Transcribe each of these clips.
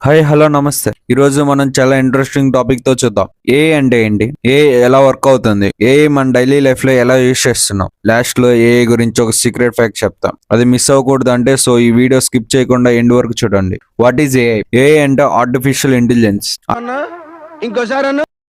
Hi hello నమస్తే. ఈ రోజు మనం చాలా ఇంట్రెస్టింగ్ టాపిక్ తో చూద్దాం. ఏ అంటే ఏంటి, ఏ ఎలా వర్క్ అవుతుంది, ఏ మన డైలీ లైఫ్ లో ఎలా యూజ్ చేస్తున్నాం. లాస్ట్ లో ఏ గురించి ఒక సీక్రెట్ ఫ్యాక్ట్ చెప్తాం. అది మిస్ అవ్వకూడదు అంటే సో ఈ వీడియో స్కిప్ చేయకుండా ఎండ్ వరకు చూడండి. What is AI? ఏఐ అంటే ఆర్టిఫిషియల్ ఇంటెలిజెన్స్.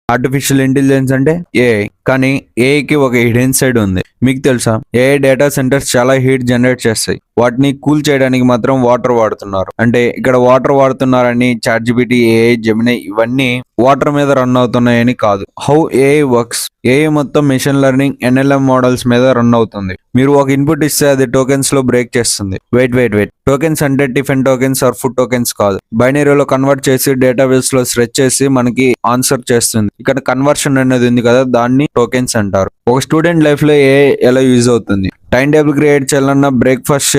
ఆర్టిఫిషియల్ ఇంటెలిజెన్స్ అంటే ఏఐ, కానీ ఏఐకి ఒక హిడెన్ సైడ్ ఉంది. మీకు తెలుసా? ఏఐ డేటా సెంటర్స్ చాలా హీట్ జనరేట్ చేస్తాయి. వాటిని కూల్ చేయడానికి మాత్రం వాటర్ వాడుతున్నారు. అంటే ఇక్కడ వాటర్ వాడుతున్నారని చాట్‌జిపిటి, ఏఐ, జెమిని ఇవన్నీ వాటర్ మీద రన్ అవుతున్నాయని కాదు. How AI works. ఏఐ మొత్తం మెషిన్ లెర్నింగ్, ఎన్ఎల్ఎం మోడల్స్ మీద రన్ అవుతుంది. మీరు ఒక ఇన్పుట్ ఇస్తే అది టోకెన్స్ లో బ్రేక్ చేస్తుంది. వెయిట్ టోకెన్స్ అంటే tiffin tokens or food tokens కాదు. బైనరీలో కన్వర్ట్ చేసి డేటాబేస్ లో స్ట్రెచ్ చేసి మనకి ఆన్సర్ చేస్తుంది. ఇక్కడ కన్వర్షన్ అనేది ఉంది కదా, దాన్ని టోకెన్స్ అంటారు. ఒక స్టూడెంట్ లైఫ్ లో ఏ ఎలా యూజ్ అవుతుంది. టైం టేబుల్ క్రియేట్ చేయాలన్నా, బ్రేక్ఫాస్ట్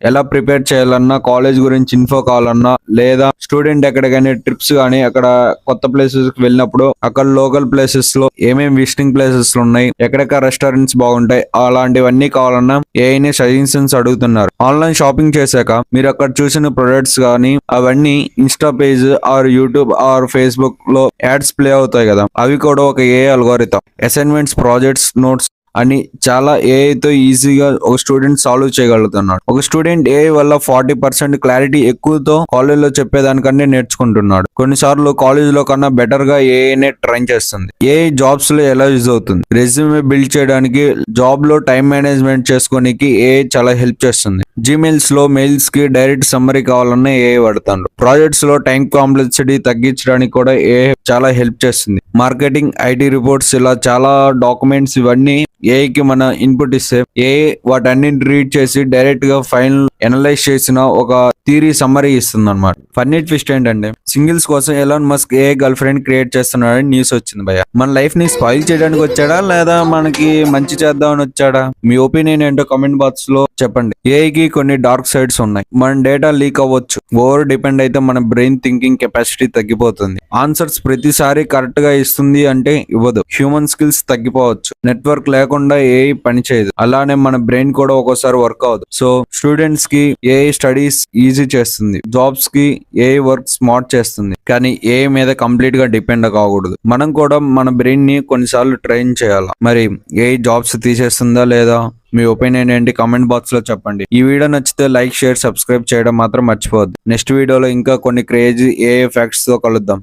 ఎలా ప్రిపేర్ చేయాలన్నా, కాలేజ్ గురించి ఇన్ఫో కావాలన్నా, లేదా స్టూడెంట్ ఎక్కడికైనా ట్రిప్స్ కానీ అక్కడ కొత్త ప్లేసెస్ కి వెళ్ళినప్పుడు అక్కడ లోకల్ ప్లేసెస్ లో ఏమేమి విజిటింగ్ ప్లేసెస్ ఉన్నాయి, ఎక్కడెక్కడ రెస్టారెంట్స్ బాగుంటాయి, అలాంటివన్నీ కావాలన్నా ఏఐని సజెషన్స్ అడుగుతున్నారు. ఆన్లైన్ షాపింగ్ చేశాక మీరు అక్కడ చూసిన ప్రొడక్ట్స్ కానీ అవన్నీ Insta page or YouTube or Facebook లో యాడ్స్ ప్లే అవుతాయి కదా, అవి కూడా ఒక AI algorithm. Assignments, projects, notes అని చాలా ఏఐతో ఈజీగా ఒక స్టూడెంట్ సాల్వ్ చేయగలుగుతున్నాడు. ఒక స్టూడెంట్ ఏఐ వల్ల 40% క్లారిటీ ఎక్కువతో కాలేజ్ లో చెప్పేదానికంటే నేర్చుకుంటున్నాడు. కొన్నిసార్లు కాలేజ్ లో కన్నా బెటర్ గా ఏఐనే ట్రైన్ చేస్తుంది. ఏఐ జాబ్స్ లో ఎలా యూజ్ అవుతుంది. రెజ్యూమే బిల్డ్ చేయడానికి, జాబ్ లో టైం మేనేజ్మెంట్ చేసుకోనికి ఏఐ చాలా హెల్ప్ చేస్తుంది. జీమెయిల్స్ లో మెయిల్స్ కి డైరెక్ట్ సమ్మరీ కావాలన్నా ఏఐ వాడతాడు. ప్రాజెక్ట్స్ లో టైం కాంప్లెక్సిటీ తగ్గించడానికి కూడా ఏఐ చాలా హెల్ప్ చేస్తుంది. మార్కెటింగ్, ఐటీ రిపోర్ట్స్, ఇలా చాలా డాక్యుమెంట్స్ ఇవన్నీ ఏఐకి మన ఇన్పుట్ ఇస్తే ఏఐ వాటన్నిటిని రీడ్ చేసి డైరెక్ట్ గా ఫైల్ ఎనలైజ్ చేసిన ఒక థియరీ సమ్మరీ ఇస్తుంది అనమాట. ఫన్నీ ట్విస్ట్ ఏంటంటే సింగిల్స్ కోసం Elon Musk AI girl friend create చేస్తున్నాడని న్యూస్ వచ్చింది భయ్య. మన లైఫ్ ని స్పాయిల్ చేయడానికి వచ్చాడా లేదా మనకి మంచి చేద్దామని వచ్చాడా? మీ ఒపీనియన్ ఏంటో కామెంట్ బాక్స్ లో చెప్పండి. ఏఐకి కొన్ని డార్క్ సైడ్స్ ఉన్నాయి. మన డేటా లీక్ అవ్వచ్చు. ఓవర్ డిపెండ్ అయితే మన బ్రెయిన్ థింకింగ్ కెపాసిటీ తగ్గిపోతుంది. ఆన్సర్స్ ప్రతిసారి కరెక్ట్ గా ఇస్తుంది అంటే ఇవ్వదు. హ్యూమన్ స్కిల్స్ తగ్గిపోవచ్చు. నెట్వర్క్ లేకుండా ఏఐ పని చేయదు. అలానే మన బ్రెయిన్ కూడా ఒక్కోసారి వర్క్ అవ్వదు. సో స్టూడెంట్స్ కి ఏఐ స్టడీస్ ఈజీ చేస్తుంది. జాబ్స్ కి ఏఐ వర్క్ స్మార్ట్ చేస్తుంది. కానీ ఏఐ మీద కంప్లీట్ గా డిపెండ్ కాకూడదు. మనం కూడా మన బ్రెయిన్ ని కొన్నిసార్లు ట్రైన్ చేయాలి. మరి ఏఐ జాబ్స్ తీసేస్తుందా లేదా? మీ ఒపీనియన్ ఏంటి? కామెంట్ బాక్స్ లో చెప్పండి. ఈ వీడియో నచ్చితే లైక్, షేర్, సబ్స్క్రైబ్ చేయడం మాత్రం మర్చిపోవద్దు. నెక్స్ట్ వీడియోలో ఇంకా కొన్ని క్రేజీ ఏఐ ఫ్యాక్ట్స్ తో కలుద్దాం.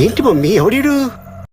ఏంటి మమ్మీ ఎవడీడు?